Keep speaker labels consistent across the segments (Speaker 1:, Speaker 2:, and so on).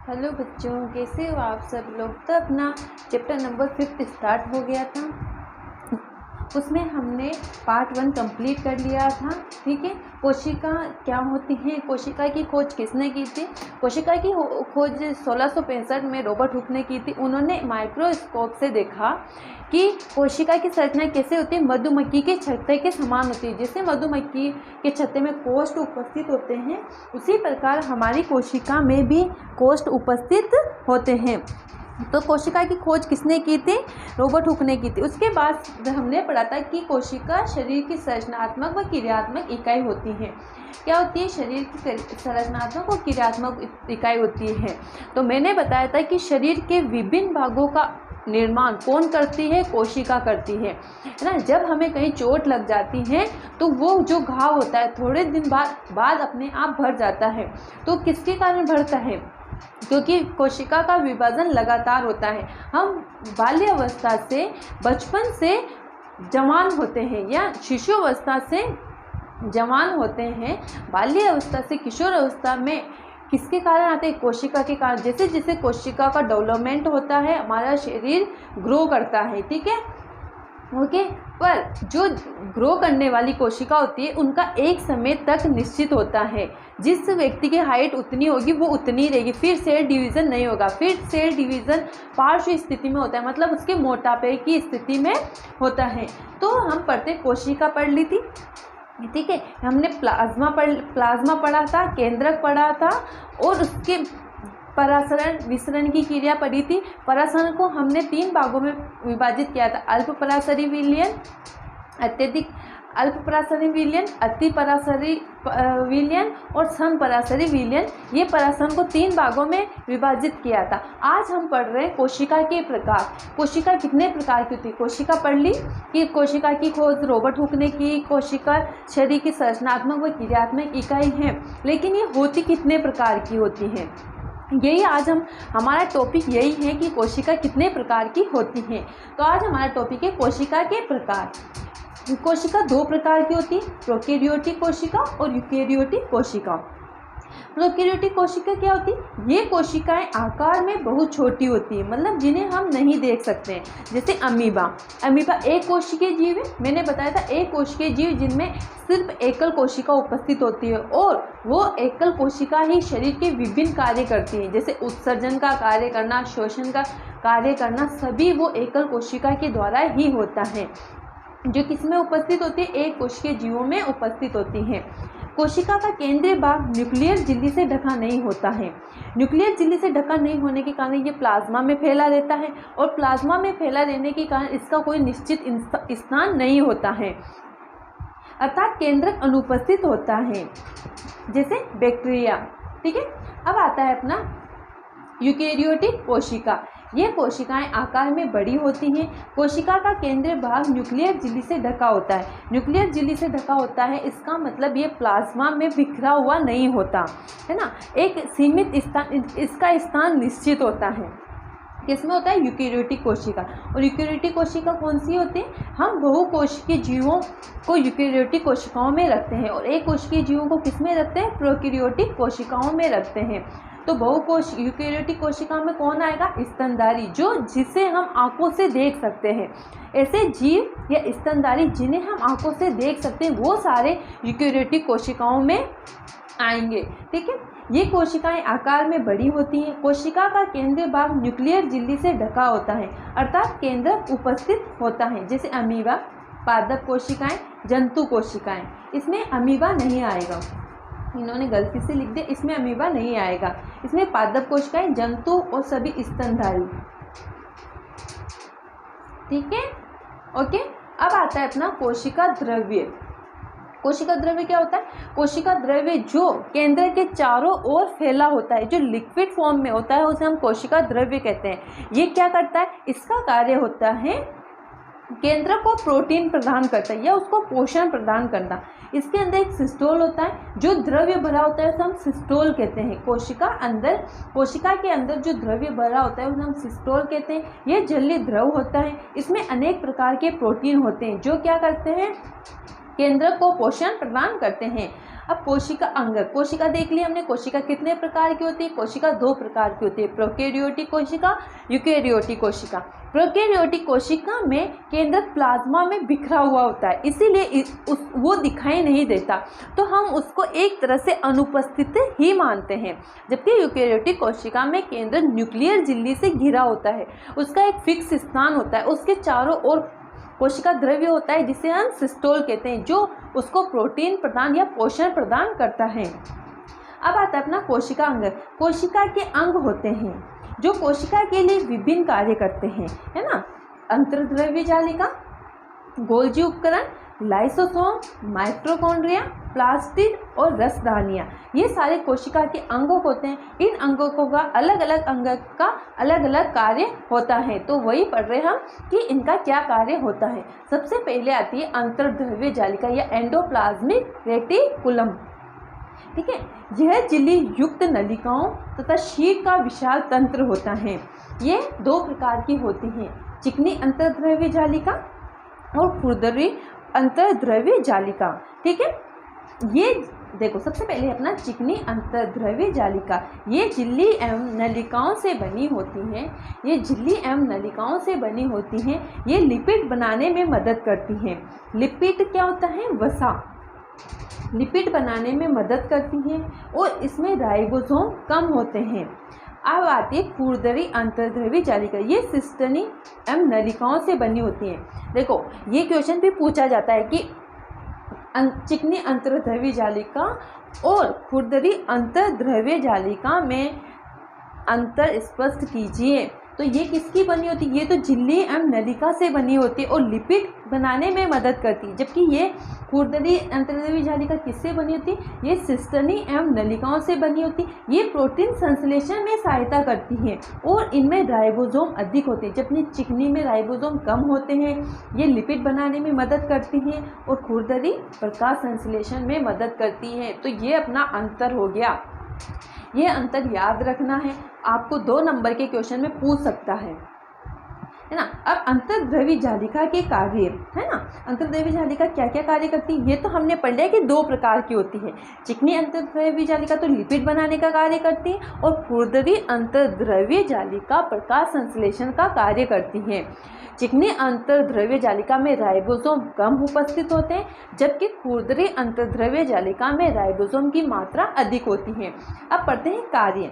Speaker 1: Hello बच्चों, कैसे हो आप सब लोग। तो अपना चैप्टर नंबर 5 स्टार्ट हो गया था। उसमें हमने पार्ट 1 कंप्लीट कर लिया था। ठीक है, कोशिका क्या होती है, कोशिका की खोज किसने की थी। कोशिका की खोज 1665 में रॉबर्ट हुक ने की थी। उन्होंने माइक्रोस्कोप से देखा कि कोशिका की संरचना कैसे होती है, मधुमक्खी के छत्ते के समान होती है। जैसे मधुमक्खी के छत्ते में कोष्ठ उपस्थित होते हैं, उसी प्रकार हमारी कोशिका में भी कोष्ठ उपस्थित होते हैं। तो कोशिका की खोज किसने की थी, रॉबर्ट हुक ने की थी। उसके बाद हमने पढ़ा था कि कोशिका शरीर की संरचनात्मक व क्रियात्मक इकाई होती है। क्या होती है, शरीर की संरचनात्मक और क्रियात्मक इकाई होती है। तो मैंने बताया था कि शरीर के विभिन्न भागों का निर्माण कौन करती है, कोशिका करती है ना। जब हमें कहीं चोट लग जाती है तो वो जो घाव होता है थोड़े दिन बाद अपने आप भर जाता है। तो किसके कारण भरता है, क्योंकि कोशिका का विभाजन लगातार होता है। हम बाल्यावस्था से, बचपन से जवान होते हैं या शिशु अवस्था से जवान होते हैं, बाल्यावस्था से किशोर अवस्था में किसके कारण आते हैं, कोशिका के कारण। जैसे जैसे कोशिका का डेवलपमेंट होता है हमारा शरीर ग्रो करता है। ठीक है, ओके। पर जो ग्रो करने वाली कोशिका होती है उनका एक समय तक निश्चित होता है। जिस व्यक्ति की हाइट उतनी होगी वो उतनी रहेगी, फिर सेल डिवीज़न नहीं होगा। फिर सेल डिवीज़न पार्श्व स्थिति में होता है, मतलब उसके मोटापे की स्थिति में होता है। तो हम पढ़ते कोशिका पढ़ ली थी, ठीक है। हमने प्लाज्मा पढ़ा था, केंद्रक पढ़ा था, और उसके परासरण विसरण की क्रिया पढ़ी थी। परासरण को हमने 3 भागों में विभाजित किया था, अल्प परासरी विलयन, अत्यधिक अल्प परासरी विलयन, अति परासरी विलयन और सम परासरी विलयन। ये परासरण को 3 भागों में विभाजित किया था। आज हम पढ़ रहे हैं कोशिका के प्रकार। कोशिका कितने प्रकार की होती है, कोशिका पढ़ ली कि कोशिका की खोज रॉबर्ट हुक ने की। कोशिका शरीर की संरचनात्मक व क्रियात्मक इकाई है, लेकिन ये होती कितने प्रकार की होती है, यही आज हमारा टॉपिक यही है कि कोशिका कितने प्रकार की होती है। तो आज हमारा टॉपिक है कोशिका के प्रकार। कोशिका 2 प्रकार की होती है, प्रोकैरियोटिक कोशिका और यूकैरियोटिक कोशिका। प्रोकैरियोटिक कोशिका क्या होती है, ये कोशिकाएं आकार में बहुत छोटी होती है, मतलब जिन्हें हम नहीं देख सकते हैं। जैसे अमीबा एक कोशिकीय जीव है। मैंने बताया था एक कोशिकीय जीव जिनमें सिर्फ एकल कोशिका उपस्थित होती है, और वो एकल कोशिका ही शरीर के विभिन्न कार्य करती है। जैसे उत्सर्जन का कार्य करना, शोषण का कार्य करना, सभी वो एकल कोशिका के द्वारा ही होता है, जो किसमें उपस्थित होती है, एक कोशिकीय जीवों में उपस्थित होती हैं। कोशिका का केंद्रीय भाग न्यूक्लियर झिल्ली से ढका नहीं होता है। न्यूक्लियर झिल्ली से ढका नहीं होने के कारण ये प्लाज्मा में फैला रहता है, और प्लाज्मा में फैला रहने के कारण इसका कोई निश्चित स्थान नहीं होता है, अर्थात केंद्रक अनुपस्थित होता है, जैसे बैक्टीरिया। ठीक है, अब आता है अपना यूकैरियोटिक कोशिका। ये कोशिकाएं आकार में बड़ी होती हैं। कोशिका का केंद्रीय भाग न्यूक्लियर झिल्ली से ढका होता है। न्यूक्लियर झिल्ली से ढका होता है, इसका मतलब ये प्लाज्मा में बिखरा हुआ नहीं होता है ना, एक सीमित स्थान, इसका स्थान निश्चित होता है। किसमें होता है, यूकैरियोटिक कोशिका। और यूकैरियोटिक कोशिका कौन सी होती है, हम बहुकोशिकीय जीवों को यूकैरियोटिक कोशिकाओं में रखते हैं, और एक कोशिकीय जीवों को किसमें रखते हैं, प्रोकैरियोटिक कोशिकाओं में रखते हैं। तो यूकैरियोटिक कोशिका में कौन आएगा, स्तनधारी, जिसे हम आंखों से देख सकते हैं। ऐसे जीव या स्तनधारी जिन्हें हम आंखों से देख सकते हैं वो सारे यूकैरियोटिक कोशिकाओं में आएंगे। ठीक है, ये कोशिकाएं आकार में बड़ी होती हैं। कोशिका का केंद्रीय भाग न्यूक्लियर झिल्ली से ढका होता है, अर्थात केंद्रक उपस्थित होता है। जैसे अमीबा, पादप कोशिकाएं, जंतु कोशिकाएं। इसमें अमीबा नहीं आएगा, इन्होंने गलती से लिख दिया, इसमें अमीबा नहीं आएगा। इसमें पादप कोशिकाएं, जंतु और सभी स्तनधारी। ठीक है, ओके। अब आता है अपना कोशिका द्रव्य। कोशिका द्रव्य क्या होता है, कोशिका द्रव्य जो केंद्र के चारों ओर फैला होता है, जो लिक्विड फॉर्म में होता है, उसे हम कोशिका द्रव्य कहते हैं। ये क्या करता है, इसका कार्य होता है केंद्र को प्रोटीन प्रदान करता है या उसको पोषण प्रदान करना। इसके अंदर एक सिस्टोल होता है, जो द्रव्य भरा होता है उसे हम सिस्टोल कहते हैं। कोशिका के अंदर जो द्रव्य भरा होता है उसे हम सिस्टोल कहते हैं। यह जलीय द्रव होता है। इसमें अनेक प्रकार के प्रोटीन होते हैं जो क्या करते हैं, केंद्र को पोषण प्रदान करते हैं। अब कोशिका अंग, कोशिका देख लिया हमने। कोशिका कितने प्रकार की होती है? कोशिका 2 प्रकार की होती है, प्रोकैरियोटिक कोशिका, यूकैरियोटिक कोशिका। प्रोकैरियोटिक कोशिका में केंद्रक प्लाज्मा में बिखरा हुआ होता है, इसीलिए वो दिखाई नहीं देता, तो हम उसको एक तरह से अनुपस्थित ही मानते हैं। जबकि यूकैरियोटिक कोशिका में केंद्रक न्यूक्लियर झिल्ली से घिरा होता है, उसका एक फिक्स स्थान होता है, उसके चारों ओर कोशिका द्रव्य होता है जिसे हम सिस्टोल कहते हैं, जो उसको प्रोटीन प्रदान या पोषण प्रदान करता है। अब आता है अपना कोशिका अंग। कोशिका के अंग होते हैं जो कोशिका के लिए विभिन्न कार्य करते हैं, है ना। अंतर्द्रव्य जालिका, गोल्जी उपकरण, लाइसोसोम, माइटोकॉन्ड्रिया, प्लास्टिड और रसदानियाँ, ये सारे कोशिका के अंग होते हैं। इन अंगों का अलग अलग अंग का अलग अलग कार्य होता है, तो वही पढ़ रहे हम कि इनका क्या कार्य होता है। सबसे पहले आती है अंतर्द्रव्य जालिका या एंडोप्लाज्मिक रेटिकुलम। ठीक है, यह झिल्ली युक्त नलिकाओं तथा शीट का विशाल तंत्र होता है। ये 2 प्रकार की होती हैं, चिकनी अंतर्द्रव्य जालिका और खुरदरी अंतर्द्रव्य जालिका। ठीक है, ये देखो सबसे पहले अपना चिकनी अंतर्द्रव्य जालिका, ये झिल्ली एवं नलिकाओं से बनी होती हैं। ये झिल्ली एवं नलिकाओं से बनी होती हैं। ये लिपिड बनाने में मदद करती हैं। लिपिड क्या होता है? वसा, लिपिड बनाने में मदद करती हैं और इसमें राइबोसोम कम होते हैं। अब आती है खुरदरी अंतर्द्रव्य जालिका, ये सिस्टनी एवं नलिकाओं से बनी होती हैं। देखो ये क्वेश्चन भी पूछा जाता है कि चिकनी अंतर्द्रव्य जालिका और खुरदरी अंतर्द्रव्य जालिका में अंतर स्पष्ट कीजिए। तो ये किसकी बनी होती है? ये तो झिल्ली एवं नलिका से बनी होती है और लिपिड बनाने में मदद करती है। जबकि ये खुरदरी अंतर्द्रव्य जालिका किससे बनी होती है? ये सिस्टनी एवं नलिकाओं से बनी होती है। ये प्रोटीन संश्लेषण में सहायता करती हैं और इनमें राइबोसोम अधिक होते हैं, जबकि चिकनी में राइबोसोम कम होते हैं। ये लिपिड बनाने में मदद करती हैं और खुरदरी प्रकाश संश्लेषण में मदद करती हैं। तो ये अपना अंतर हो गया, ये अंतर याद रखना है, आपको 2 नंबर के क्वेश्चन में पूछ सकता है ना। अब अंतर्द्रव्य जालिका के कार्य, है ना, अंतर्द्रव्य जालिका क्या क्या कार्य करती है ये तो हमने पढ़ लिया कि 2 प्रकार की होती है। चिकनी अंतर्द्रव्य जालिका तो लिपिड बनाने का कार्य करती है और खुरदरी अंतर्द्रव्य जालिका प्रकाश संश्लेषण का कार्य करती है। चिकनी अंतर्द्रव्य जालिका में राइबोसोम कम उपस्थित होते हैं, जबकि खुरदरी अंतर्द्रव्य जालिका में राइबोसोम की मात्रा अधिक होती है। अब पढ़ते हैं कार्य।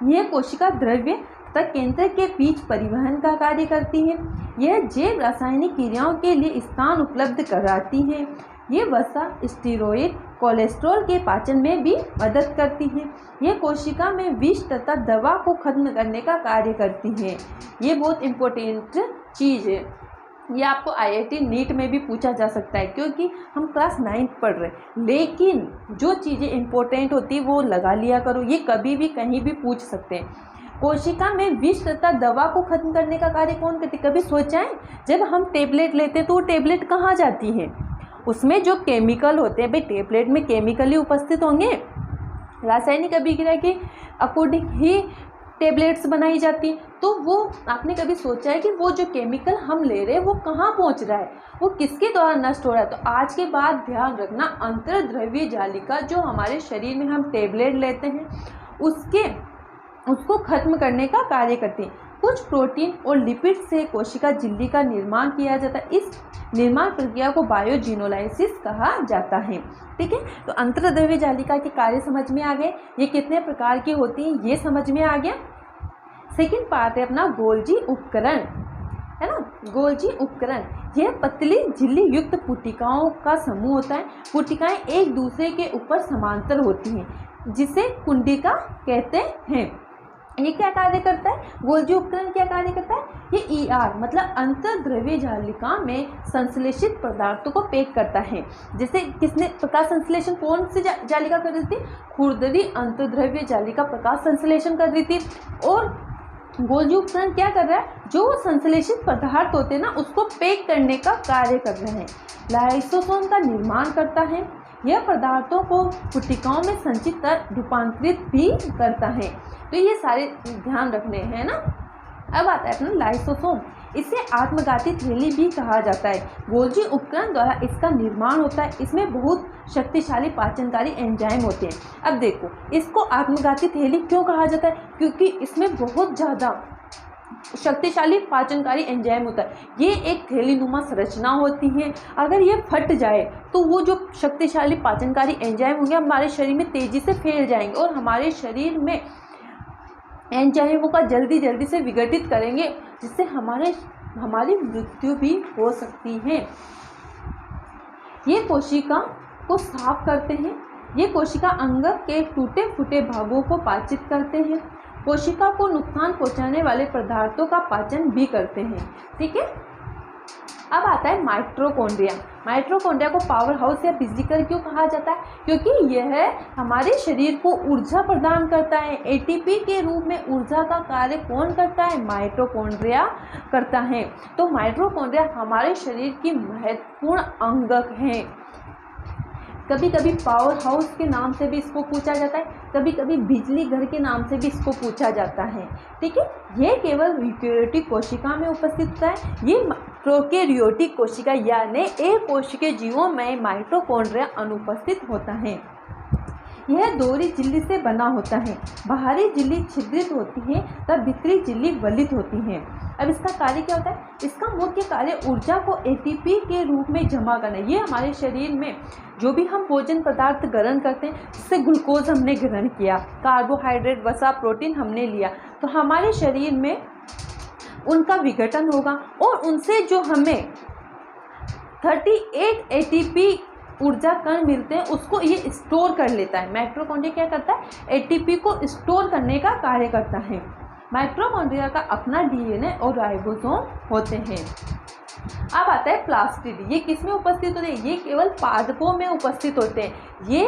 Speaker 1: यह कोशिका द्रव्य तथा केंद्र के बीच परिवहन का कार्य करती है। यह जैव रासायनिक क्रियाओं के लिए स्थान उपलब्ध कराती है। ये वसा, स्टीरॉयड, कोलेस्ट्रॉल के पाचन में भी मदद करती है। यह कोशिका में विष तथा दवा को खत्म करने का कार्य करती है। ये बहुत इम्पोर्टेंट चीज़ है, ये आपको IIT नीट में भी पूछा जा सकता है, क्योंकि हम क्लास 9th पढ़ रहे हैं। लेकिन जो चीज़ें इंपॉर्टेंट होती है वो लगा लिया करो, ये कभी भी कहीं भी पूछ सकते हैं। कोशिका में विष तथा दवा को खत्म करने का कार्य कौन करती है? कभी सोचा है? जब हम टेबलेट लेते हैं तो वो टेबलेट कहाँ जाती है? उसमें जो केमिकल होते हैं, भाई टेबलेट में केमिकल ही उपस्थित होंगे, रासायनिक अभिक्रिया के अकॉर्डिंग ही टेबलेट्स बनाई जाती है। तो वो आपने कभी सोचा है कि वो जो केमिकल हम ले रहे हैं वो कहाँ पहुँच रहा है, वो किसके द्वारा नष्ट हो रहा है? तो आज के बाद ध्यान रखना, अंतर्द्रव्य जालिका जो हमारे शरीर में हम टेबलेट लेते हैं उसको खत्म करने का कार्य करती है। कुछ प्रोटीन और लिपिड से कोशिका झिल्ली का निर्माण किया जाता है। इस निर्माण प्रक्रिया को बायोजिनोलाइसिस कहा जाता है। ठीक है, तो अंतर्द्रव्य जालिका के कार्य समझ में आ गए, ये कितने प्रकार की होती हैं ये समझ में आ गया। सेकंड पार्ट है अपना गोल्जी उपकरण, है ना। गोल्जी उपकरण यह पतली झिल्ली युक्त पुटिकाओं का समूह होता है। पुटिकाएं एक दूसरे के ऊपर समांतर होती हैं, जिसे कुंडिका कहते हैं। ये क्या कार्य करता है? गोल्जी उपकरण क्या कार्य करता है? ये ER मतलब अंतर्द्रव्य जालिका में संश्लेषित पदार्थों को पैक करता है। जैसे किसने प्रकाश संश्लेषण कौन सी जालिका कर रही थी? खुरदरी अंतर्द्रव्य जालिका प्रकाश संश्लेषण कर रही थी। और गोल्जी उपकरण क्या कर रहा है? जो संश्लेषित पदार्थ होते हैं ना उसको पैक करने का कार्य कर रहे हैं। लाइसोसोम का निर्माण करता है। यह पदार्थों को पुटिकाओं में संचित कर रूपांतरित भी करता है। तो ये सारे ध्यान रखने हैं ना। अब आता है अपना लाइसोसोम। इसे आत्मघाती थैली भी कहा जाता है। गोल्जी उपकरण द्वारा इसका निर्माण होता है। इसमें बहुत शक्तिशाली पाचनकारी एंजाइम होते हैं। अब देखो, इसको आत्मघाती थैली क्यों कहा जाता है? क्योंकि इसमें बहुत ज़्यादा शक्तिशाली पाचनकारी एंजाइम होता है। ये एक थैलीनुमा संरचना होती है। अगर ये फट जाए तो वो जो शक्तिशाली पाचनकारी एंजाइम होंगे हमारे शरीर में तेज़ी से फैल जाएंगे और हमारे शरीर में एंजाइमों का जल्दी से विघटित करेंगे, जिससे हमारी मृत्यु भी हो सकती है। ये कोशिका को साफ करते हैं। ये कोशिका अंग के टूटे फूटे भागों को पाचित करते हैं। कोशिका को नुकसान पहुंचाने वाले पदार्थों का पाचन भी करते हैं। ठीक है, अब आता है माइटोकॉन्ड्रिया। माइटोकॉन्ड्रिया को पावर हाउस या बिजलीघर क्यों कहा जाता है? क्योंकि यह हमारे शरीर को ऊर्जा प्रदान करता है। एटीपी के रूप में ऊर्जा का कार्य कौन करता है? माइटोकॉन्ड्रिया करता है। तो माइटोकॉन्ड्रिया हमारे शरीर की महत्वपूर्ण अंग हैं। कभी कभी पावर हाउस के नाम से भी इसको पूछा जाता है, कभी कभी बिजली घर के नाम से भी इसको पूछा जाता है। ठीक है, ये केवल यूकेरियोटिक कोशिका में उपस्थित होता है। ये प्रोकैरियोटिक कोशिका यानी एक कोशिकीय जीवों में माइटोकॉन्ड्रिया अनुपस्थित होता है। यह दोहरी झिल्ली से बना होता है। बाहरी झिल्ली छिद्रित होती है तब भीतरी झिल्ली वलित होती है। अब इसका कार्य क्या होता है? इसका मुख्य कार्य ऊर्जा को एटीपी के रूप में जमा करना है। ये हमारे शरीर में जो भी हम भोजन पदार्थ ग्रहण करते हैं, जिससे ग्लूकोज हमने ग्रहण किया, कार्बोहाइड्रेट, वसा, प्रोटीन हमने लिया, तो हमारे शरीर में उनका विघटन होगा और उनसे जो हमें 38 एटीपी ऊर्जा कण मिलते हैं उसको ये स्टोर कर लेता है। माइटोकॉन्ड्रिया क्या करता है? एटीपी को स्टोर करने का कार्य करता है। माइटोकॉन्ड्रिया का अपना डीएनए और राइबोसोम होते हैं। अब आता है प्लास्टिड। ये किस में उपस्थित होते हैं? ये केवल पादपों में उपस्थित होते हैं। ये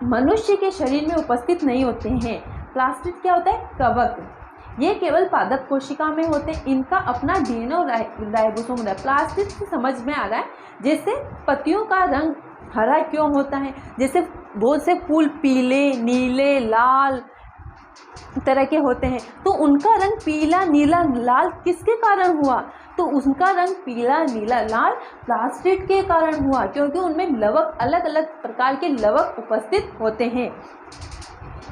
Speaker 1: मनुष्य के शरीर में उपस्थित नहीं होते हैं। प्लास्टिड क्या होता है? कवक। ये केवल पादप कोशिका में होते हैं। इनका अपना डीएनए और राइबोसोम होता है। प्लास्टिड से समझ में आ रहा है जैसे पत्तियों का रंग हरा क्यों होता है, जैसे बहुत से फूल पीले, नीले, लाल तरह के होते हैं, तो उनका रंग पीला, नीला, लाल किसके कारण हुआ? तो उनका रंग पीला, नीला, लाल प्लास्टिड के कारण हुआ, क्योंकि उनमें लवक, अलग अलग प्रकार के लवक उपस्थित होते हैं।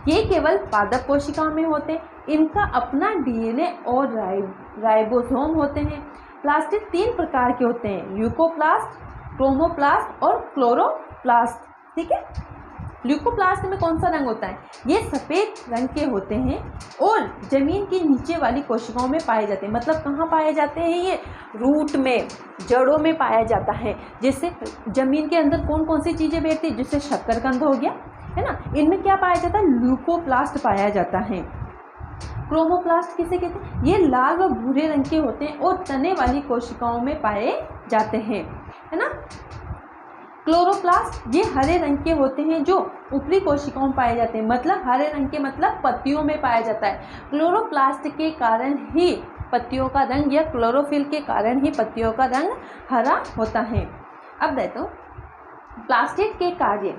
Speaker 1: ये केवल पादप कोशिका में होते हैं। इनका अपना डीएनए और राइबोसोम होते हैं। प्लास्टिड 3 प्रकार के होते हैं: ल्यूकोप्लास्ट, क्रोमोप्लास्ट और क्लोरोप्लास्ट। ठीक है, ल्यूकोप्लास्ट में कौन सा रंग होता है? ये सफ़ेद रंग के होते हैं और ज़मीन के नीचे वाली कोशिकाओं में पाए जाते हैं। मतलब कहाँ पाए जाते हैं? ये रूट में, जड़ों में पाया जाता है। जैसे ज़मीन के अंदर कौन कौन सी चीज़ें बैठती है? जैसे शक्करकंद हो गया, है ना, इनमें क्या पाया जाता है? ल्यूकोप्लास्ट पाया जाता है। क्रोमोप्लास्ट किसे कहते हैं? ये लाल व भूरे रंग के होते हैं और तने वाली कोशिकाओं में पाए जाते हैं, है ना। क्लोरोप्लास्ट ये हरे रंग के होते हैं जो ऊपरी कोशिकाओं में पाए जाते हैं। मतलब हरे रंग के मतलब पत्तियों में पाया जाता है। क्लोरोप्लास्ट के कारण ही पत्तियों का रंग, या क्लोरोफिल के कारण ही पत्तियों का रंग हरा होता है। अब देखो प्लास्टिड के कार्य।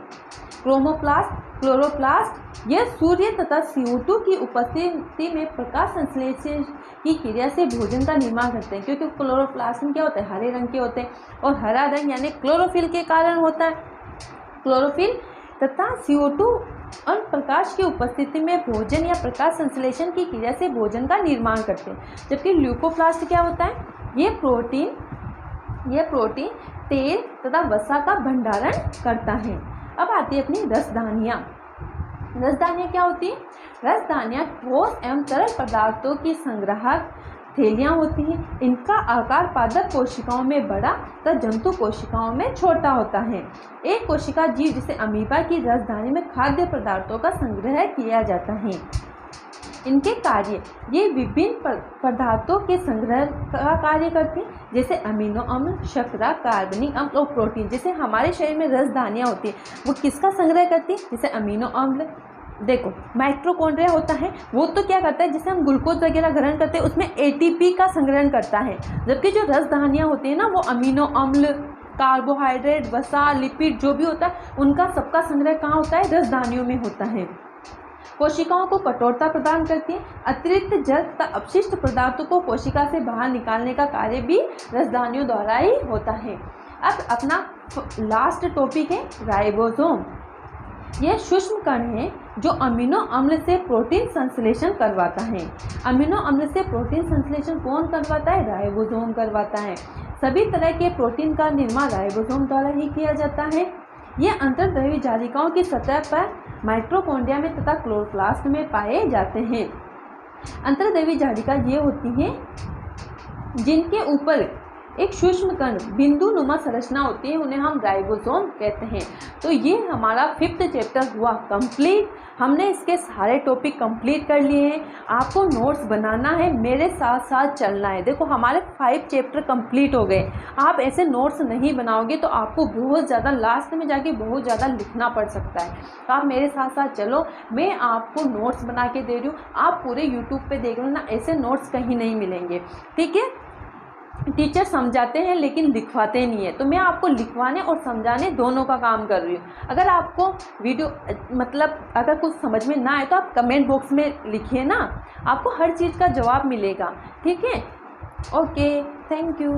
Speaker 1: क्रोमोप्लास्ट, क्लोरोप्लास्ट यह सूर्य तथा CO2 की उपस्थिति में प्रकाश संश्लेषण की क्रिया से भोजन का निर्माण करते हैं। क्योंकि क्लोरोप्लास्ट में क्या होता है? हरे रंग के होते हैं और हरा रंग यानी क्लोरोफिल के कारण होता है। क्लोरोफिल तथा CO2 और प्रकाश की उपस्थिति में भोजन या प्रकाश संश्लेषण की क्रिया से भोजन का निर्माण करते हैं। जबकि ल्यूकोप्लास्ट क्या होता है? ये प्रोटीन, तेल तथा वसा का भंडारण करता है। अब आती है अपनी रसदानियाँ। रसदानियाँ क्या होती है? रसदानियाँ ठोस एवं तरल पदार्थों की संग्राहक थैलियाँ होती हैं। इनका आकार पादप कोशिकाओं में बड़ा तथा जंतु कोशिकाओं में छोटा होता है। एक कोशिका जीव जैसे अमीबा की रसदानी में खाद्य पदार्थों का संग्रह किया जाता है। इनके कार्य, ये विभिन्न पदार्थों के संग्रह का कार्य करते हैं, जैसे अमीनो अम्ल, शर्करा, कार्बनिक अम्ल और प्रोटीन। जैसे हमारे शरीर में रसदानियाँ होती हैं, वो किसका संग्रह करती है? जैसे अमीनो अम्ल। देखो माइटोकॉन्ड्रिया होता है, वो तो क्या करता है? जैसे हम ग्लूकोज वगैरह ग्रहण करते हैं उसमें ATP का संग्रहण करता है। जबकि जो रसदानियाँ होती हैं ना, वो अमीनो अम्ल, कार्बोहाइड्रेट, वसा, लिपिड जो भी होता है उनका सबका संग्रह कहाँ होता है? रसदानियों में होता है। कोशिकाओं को कठोरता प्रदान करती है। अतिरिक्त जल तथा अपशिष्ट पदार्थों को कोशिका से बाहर निकालने का कार्य भी रसदानियों द्वारा ही होता है। अब अपना लास्ट टॉपिक है राइबोसोम। यह सूक्ष्म कण है जो अमीनो अम्ल से प्रोटीन संश्लेषण करवाता है। अमीनो अम्ल से प्रोटीन संश्लेषण कौन करवाता है? राइबोसोम करवाता है। सभी तरह के प्रोटीन का निर्माण राइबोसोम द्वारा ही किया जाता है। यह अंतर्द्रव्यी जालिकाओं की सतह पर माइटोकॉन्ड्रिया में तथा क्लोरोप्लास्ट में पाए जाते हैं। अंतर्द्रव्यी जालिका ये होती हैं जिनके ऊपर एक सूक्ष्म कण बिंदु नुमा संरचना होती है, उन्हें हम राइबोसोम कहते हैं। तो ये हमारा 5th चैप्टर हुआ कंप्लीट। हमने इसके सारे टॉपिक कंप्लीट कर लिए हैं। आपको नोट्स बनाना है, मेरे साथ साथ चलना है। देखो हमारे 5 चैप्टर कंप्लीट हो गए। आप ऐसे नोट्स नहीं बनाओगे तो आपको बहुत ज़्यादा लास्ट में जाके बहुत ज़्यादा लिखना पड़ सकता है। तो आप मेरे साथ साथ चलो, मैं आपको नोट्स बना के दे रही हूँ। आप पूरे यूट्यूब पे देख लो ना, ऐसे नोट्स कहीं नहीं मिलेंगे। ठीक है, टीचर समझाते हैं लेकिन लिखवाते नहीं है, तो मैं आपको लिखवाने और समझाने दोनों का काम कर रही हूँ। अगर आपको वीडियो मतलब अगर कुछ समझ में ना आए तो आप कमेंट बॉक्स में लिखिए ना, आपको हर चीज़ का जवाब मिलेगा। ठीक है, ओके, थैंक यू।